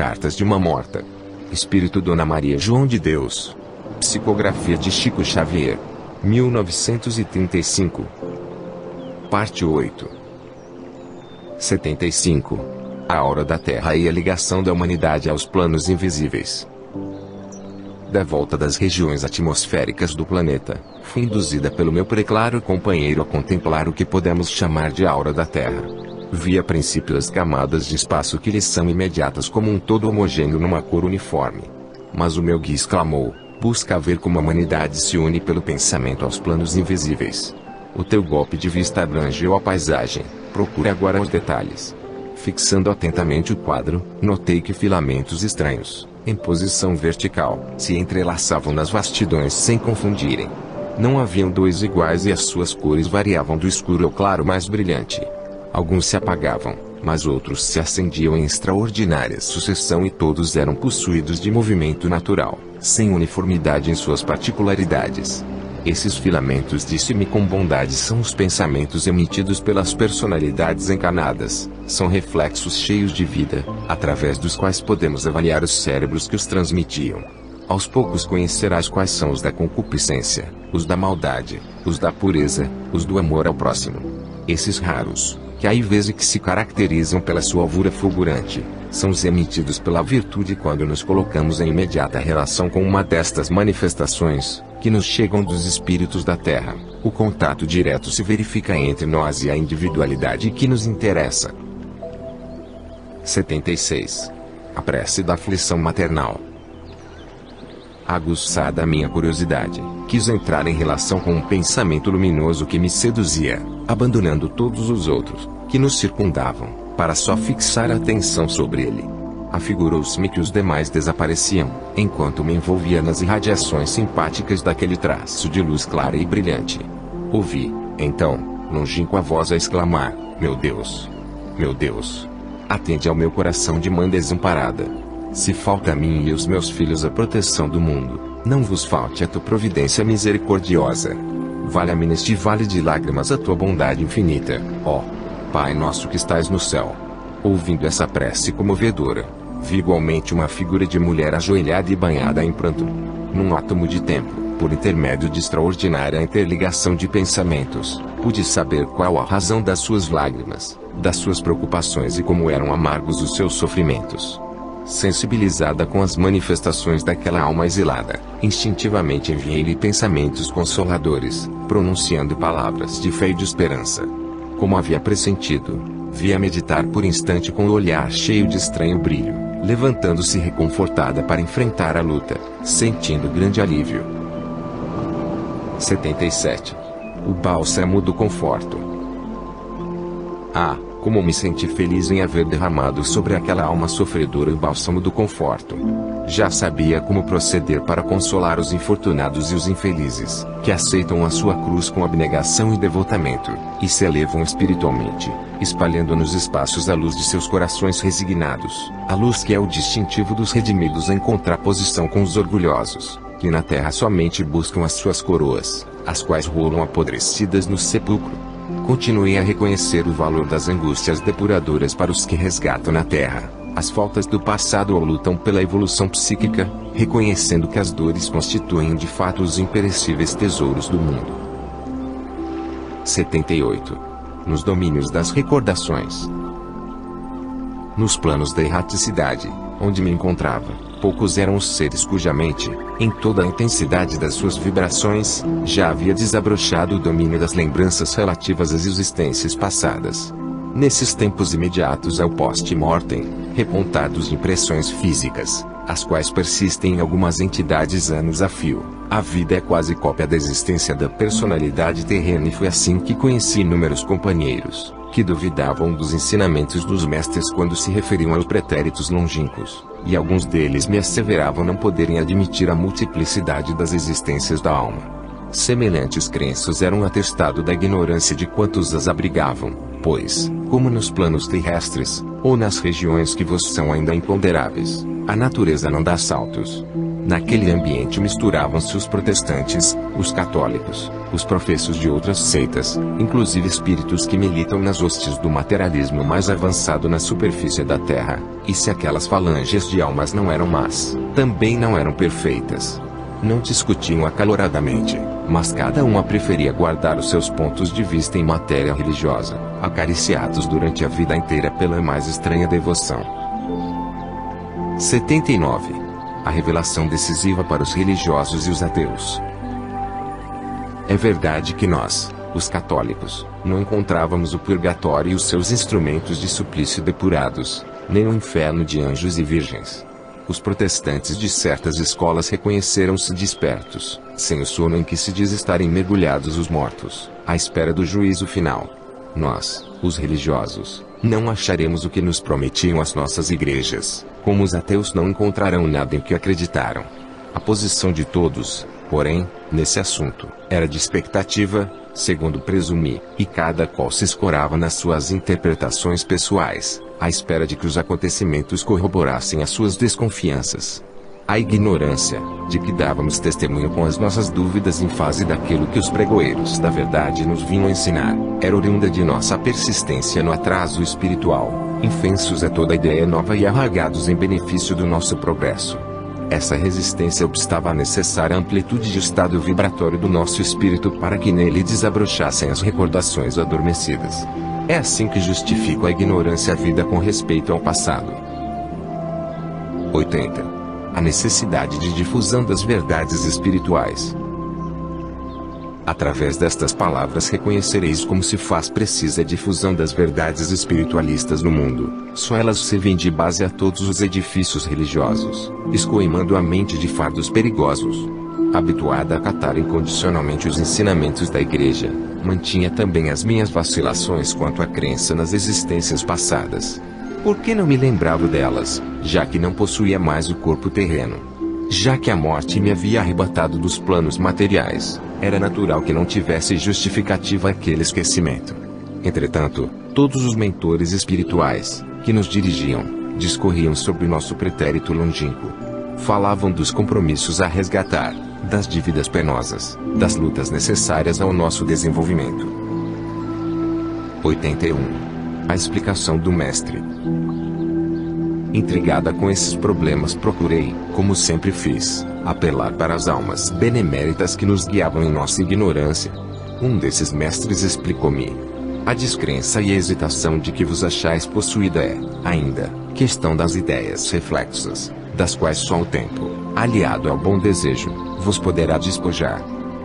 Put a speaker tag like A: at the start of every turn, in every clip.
A: Cartas de uma Morta. Espírito Dona Maria João de Deus. Psicografia de Chico Xavier. 1935. Parte 8. 75. A aura da Terra e a ligação da humanidade aos planos invisíveis. Da volta das regiões atmosféricas do planeta, fui induzida pelo meu preclaro companheiro a contemplar o que podemos chamar de aura da Terra. Vi a princípio as camadas de espaço que lhes são imediatas como um todo homogêneo numa cor uniforme. Mas o meu guia exclamou: busca ver como a humanidade se une pelo pensamento aos planos invisíveis. O teu golpe de vista abrangeu a paisagem, procure agora os detalhes. Fixando atentamente o quadro, notei que filamentos estranhos, em posição vertical, se entrelaçavam nas vastidões sem confundirem. Não haviam dois iguais e as suas cores variavam do escuro ao claro mais brilhante. Alguns se apagavam, mas outros se acendiam em extraordinária sucessão e todos eram possuídos de movimento natural, sem uniformidade em suas particularidades. Esses filamentos, disse-me com bondade, são os pensamentos emitidos pelas personalidades encarnadas, são reflexos cheios de vida, através dos quais podemos avaliar os cérebros que os transmitiam. Aos poucos conhecerás quais são os da concupiscência, os da maldade, os da pureza, os do amor ao próximo. Esses raros, que há vezes que se caracterizam pela sua alvura fulgurante, são os emitidos pela virtude quando nos colocamos em imediata relação com uma destas manifestações, que nos chegam dos espíritos da Terra. O contato direto se verifica entre nós e a individualidade que nos interessa. 76. A prece da aflição maternal. Aguçada a minha curiosidade, quis entrar em relação com um pensamento luminoso que me seduzia, abandonando todos os outros, que nos circundavam, para só fixar a atenção sobre ele. Afigurou-se-me que os demais desapareciam, enquanto me envolvia nas irradiações simpáticas daquele traço de luz clara e brilhante. Ouvi, então, longínqua voz a exclamar: meu Deus! Meu Deus! Atende ao meu coração de mãe desamparada. Se falta a mim e aos meus filhos a proteção do mundo, não vos falte a tua providência misericordiosa. Valha-me neste vale de lágrimas a tua bondade infinita, ó Pai nosso que estais no céu. Ouvindo essa prece comovedora, vi igualmente uma figura de mulher ajoelhada e banhada em pranto. Num átomo de tempo, por intermédio de extraordinária interligação de pensamentos, pude saber qual a razão das suas lágrimas, das suas preocupações e como eram amargos os seus sofrimentos. Sensibilizada com as manifestações daquela alma exilada, instintivamente enviei-lhe pensamentos consoladores, pronunciando palavras de fé e de esperança. Como havia pressentido, vi-a meditar por instante com o olhar cheio de estranho brilho, levantando-se reconfortada para enfrentar a luta, sentindo grande alívio. 77. O bálsamo do conforto. Ah, como me senti feliz em haver derramado sobre aquela alma sofredora o bálsamo do conforto. Já sabia como proceder para consolar os infortunados e os infelizes, que aceitam a sua cruz com abnegação e devotamento, e se elevam espiritualmente, espalhando nos espaços a luz de seus corações resignados, a luz que é o distintivo dos redimidos em contraposição com os orgulhosos, que na terra somente buscam as suas coroas, as quais rolam apodrecidas no sepulcro. Continuei a reconhecer o valor das angústias depuradoras para os que resgatam na terra as faltas do passado ou lutam pela evolução psíquica, reconhecendo que as dores constituem de fato os imperecíveis tesouros do mundo. 78. Nos domínios das recordações. Nos planos da erraticidade, onde me encontrava, poucos eram os seres cuja mente, em toda a intensidade das suas vibrações, já havia desabrochado o domínio das lembranças relativas às existências passadas. Nesses tempos imediatos ao post-mortem, repontados de impressões físicas, as quais persistem em algumas entidades anos a fio, a vida é quase cópia da existência da personalidade terrena e foi assim que conheci inúmeros companheiros, que duvidavam dos ensinamentos dos mestres quando se referiam aos pretéritos longínquos, e alguns deles me asseveravam não poderem admitir a multiplicidade das existências da alma. Semelhantes crenças eram atestado da ignorância de quantos as abrigavam, pois, como nos planos terrestres, ou nas regiões que vos são ainda imponderáveis, a natureza não dá saltos. Naquele ambiente misturavam-se os protestantes, os católicos, os professos de outras seitas, inclusive espíritos que militam nas hostes do materialismo mais avançado na superfície da Terra, e se aquelas falanges de almas não eram más, também não eram perfeitas. Não discutiam acaloradamente, mas cada uma preferia guardar os seus pontos de vista em matéria religiosa, acariciados durante a vida inteira pela mais estranha devoção. 79. A revelação decisiva para os religiosos e os ateus. É verdade que nós, os católicos, não encontrávamos o purgatório e os seus instrumentos de suplício depurados, nem o inferno de anjos e virgens. Os protestantes de certas escolas reconheceram-se despertos, sem o sono em que se diz estarem mergulhados os mortos, à espera do juízo final. Nós, os religiosos, não acharemos o que nos prometiam as nossas igrejas, como os ateus não encontrarão nada em que acreditaram. A posição de todos, porém, nesse assunto, era de expectativa, segundo presumi, e cada qual se escorava nas suas interpretações pessoais, à espera de que os acontecimentos corroborassem as suas desconfianças. A ignorância, de que dávamos testemunho com as nossas dúvidas em face daquilo que os pregoeiros da verdade nos vinham ensinar, era oriunda de nossa persistência no atraso espiritual, infensos a toda ideia nova e arraigados em benefício do nosso progresso. Essa resistência obstava a necessária amplitude de estado vibratório do nosso espírito para que nele desabrochassem as recordações adormecidas. É assim que justifico a ignorância havida com respeito ao passado. 80. A necessidade de difusão das verdades espirituais. Através destas palavras reconhecereis como se faz precisa a difusão das verdades espiritualistas no mundo. Só elas servem de base a todos os edifícios religiosos, escoimando a mente de fardos perigosos. Habituada a acatar incondicionalmente os ensinamentos da Igreja, mantinha também as minhas vacilações quanto à crença nas existências passadas. Por que não me lembrava delas, já que não possuía mais o corpo terreno? Já que a morte me havia arrebatado dos planos materiais, era natural que não tivesse justificativa aquele esquecimento. Entretanto, todos os mentores espirituais, que nos dirigiam, discorriam sobre nosso pretérito longínquo. Falavam dos compromissos a resgatar, das dívidas penosas, das lutas necessárias ao nosso desenvolvimento. 81. A explicação do Mestre. Intrigada com esses problemas, procurei, como sempre fiz, apelar para as almas beneméritas que nos guiavam em nossa ignorância. Um desses mestres explicou-me: a descrença e a hesitação de que vos achais possuída é, ainda, questão das ideias reflexas, das quais só o tempo, aliado ao bom desejo, vos poderá despojar.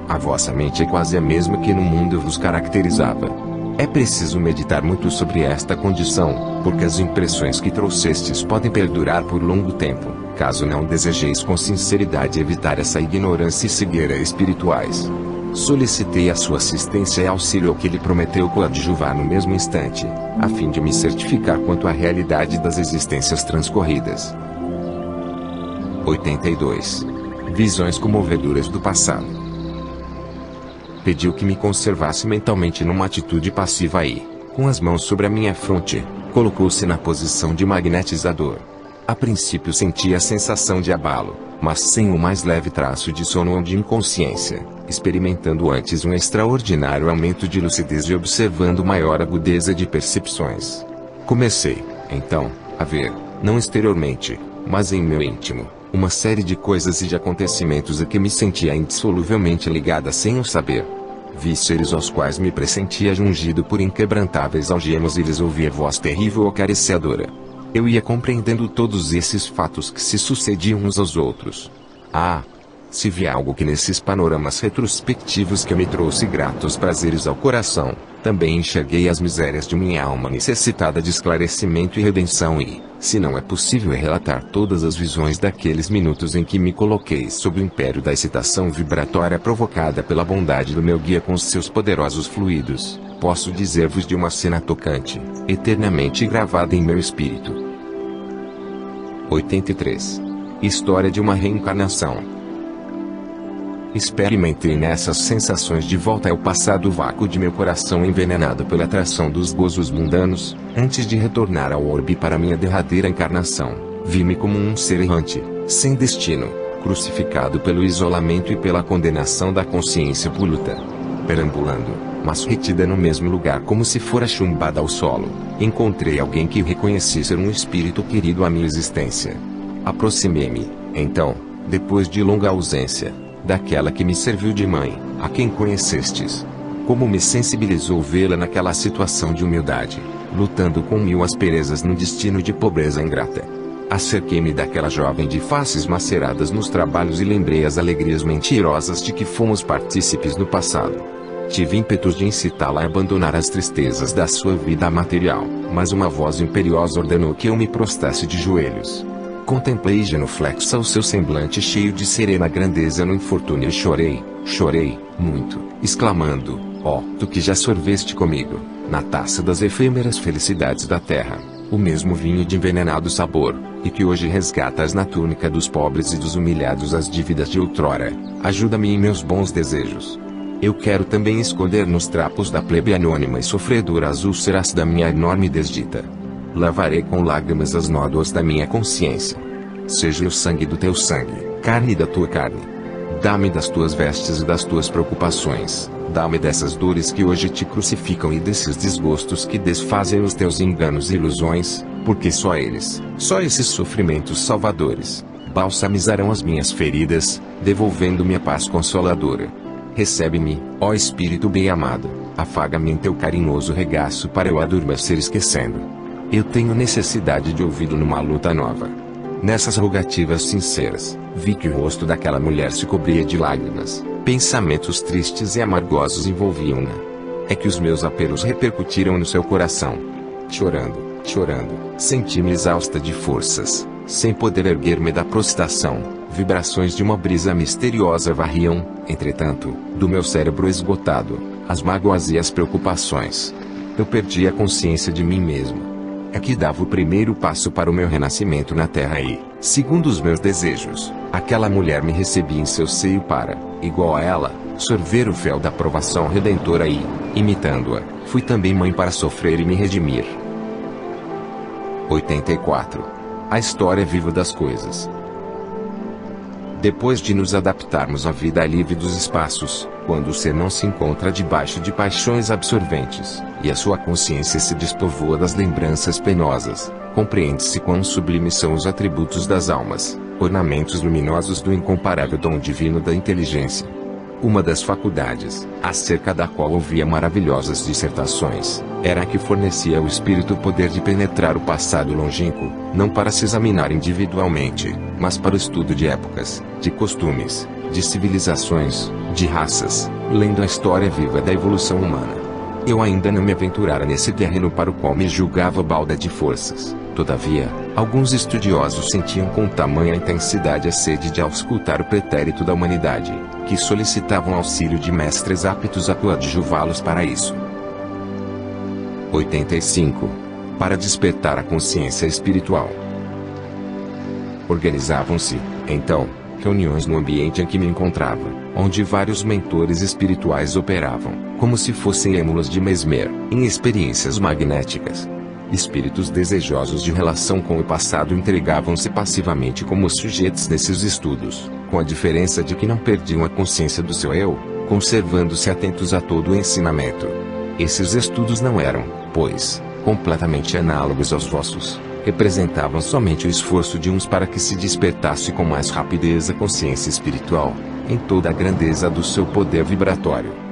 A: A vossa mente é quase a mesma que no mundo vos caracterizava. É preciso meditar muito sobre esta condição, porque as impressões que trouxestes podem perdurar por longo tempo, caso não desejeis com sinceridade evitar essa ignorância e cegueira espirituais. Solicitei a sua assistência e auxílio ao que ele prometeu coadjuvar no mesmo instante, a fim de me certificar quanto à realidade das existências transcorridas. 82. Visões comovedoras do passado. Pediu que me conservasse mentalmente numa atitude passiva e, com as mãos sobre a minha fronte, colocou-se na posição de magnetizador. A princípio senti a sensação de abalo, mas sem o mais leve traço de sono ou de inconsciência, experimentando antes um extraordinário aumento de lucidez e observando maior agudeza de percepções. Comecei, então, a ver, não exteriormente, mas em meu íntimo, uma série de coisas e de acontecimentos a que me sentia indissoluvelmente ligada sem o saber. Vi seres aos quais me pressentia jungido por inquebrantáveis algemas e lhes ouvia voz terrível acariciadora. Eu ia compreendendo todos esses fatos que se sucediam uns aos outros. Ah! Se vi algo que nesses panoramas retrospectivos que me trouxe gratos prazeres ao coração, também enxerguei as misérias de minha alma necessitada de esclarecimento e redenção e, se não é possível relatar todas as visões daqueles minutos em que me coloquei sob o império da excitação vibratória provocada pela bondade do meu guia com os seus poderosos fluidos, posso dizer-vos de uma cena tocante, eternamente gravada em meu espírito. 83. História de uma reencarnação. Experimentei nessas sensações de volta ao passado vácuo de meu coração envenenado pela atração dos gozos mundanos, antes de retornar ao orbe para minha derradeira encarnação. Vi-me como um ser errante, sem destino, crucificado pelo isolamento e pela condenação da consciência poluta. Perambulando, mas retida no mesmo lugar como se fora chumbada ao solo, encontrei alguém que reconheci ser um espírito querido à minha existência. Aproximei-me, então, depois de longa ausência, daquela que me serviu de mãe, a quem conhecestes. Como me sensibilizou vê-la naquela situação de humildade, lutando com mil asperezas num destino de pobreza ingrata. Acerquei-me daquela jovem de faces maceradas nos trabalhos e lembrei as alegrias mentirosas de que fomos partícipes no passado. Tive ímpetos de incitá-la a abandonar as tristezas da sua vida material, mas uma voz imperiosa ordenou que eu me prostrasse de joelhos. Contemplei genuflexa o seu semblante cheio de serena grandeza no infortúnio e chorei, muito, exclamando: ó, tu que já sorveste comigo, na taça das efêmeras felicidades da terra, o mesmo vinho de envenenado sabor, e que hoje resgatas na túnica dos pobres e dos humilhados as dívidas de outrora, ajuda-me em meus bons desejos. Eu quero também esconder nos trapos da plebe anônima e sofredora as úlceras da minha enorme desdita. Lavarei com lágrimas as nódoas da minha consciência. Seja o sangue do teu sangue, carne da tua carne. Dá-me das tuas vestes e das tuas preocupações, dá-me dessas dores que hoje te crucificam e desses desgostos que desfazem os teus enganos e ilusões, porque só eles, só esses sofrimentos salvadores, balsamizarão as minhas feridas, devolvendo-me a paz consoladora. Recebe-me, ó Espírito bem-amado, afaga-me em teu carinhoso regaço para eu adormecer esquecendo. Eu tenho necessidade de ouvi-lo numa luta nova. Nessas rogativas sinceras, vi que o rosto daquela mulher se cobria de lágrimas, pensamentos tristes e amargosos envolviam-na. É que os meus apelos repercutiram no seu coração. Chorando, senti-me exausta de forças, sem poder erguer-me da prostração. Vibrações de uma brisa misteriosa varriam, entretanto, do meu cérebro esgotado, as mágoas e as preocupações. Eu perdi a consciência de mim mesmo. Aqui dava o primeiro passo para o meu renascimento na terra e, segundo os meus desejos, aquela mulher me recebia em seu seio para, igual a ela, sorver o fel da provação redentora e, imitando-a, fui também mãe para sofrer e me redimir. 84. A história viva das coisas. Depois de nos adaptarmos à vida livre dos espaços, quando o ser não se encontra debaixo de paixões absorventes, e a sua consciência se despovoa das lembranças penosas, compreende-se quão sublimes são os atributos das almas, ornamentos luminosos do incomparável dom divino da inteligência. Uma das faculdades, acerca da qual ouvia maravilhosas dissertações, era a que fornecia ao espírito o poder de penetrar o passado longínquo, não para se examinar individualmente, mas para o estudo de épocas, de costumes, de civilizações, de raças, lendo a história viva da evolução humana. Eu ainda não me aventurara nesse terreno para o qual me julgava balda de forças. Todavia, alguns estudiosos sentiam com tamanha intensidade a sede de auscultar o pretérito da humanidade, que solicitavam auxílio de mestres aptos a coadjuvá-los para isso. 85. Para despertar a consciência espiritual. Organizavam-se, então, reuniões no ambiente em que me encontrava, onde vários mentores espirituais operavam, como se fossem êmulas de Mesmer, em experiências magnéticas. Espíritos desejosos de relação com o passado entregavam-se passivamente como sujeitos desses estudos, com a diferença de que não perdiam a consciência do seu eu, conservando-se atentos a todo o ensinamento. Esses estudos não eram, pois, completamente análogos aos vossos. Representavam somente o esforço de uns para que se despertasse com mais rapidez a consciência espiritual, em toda a grandeza do seu poder vibratório.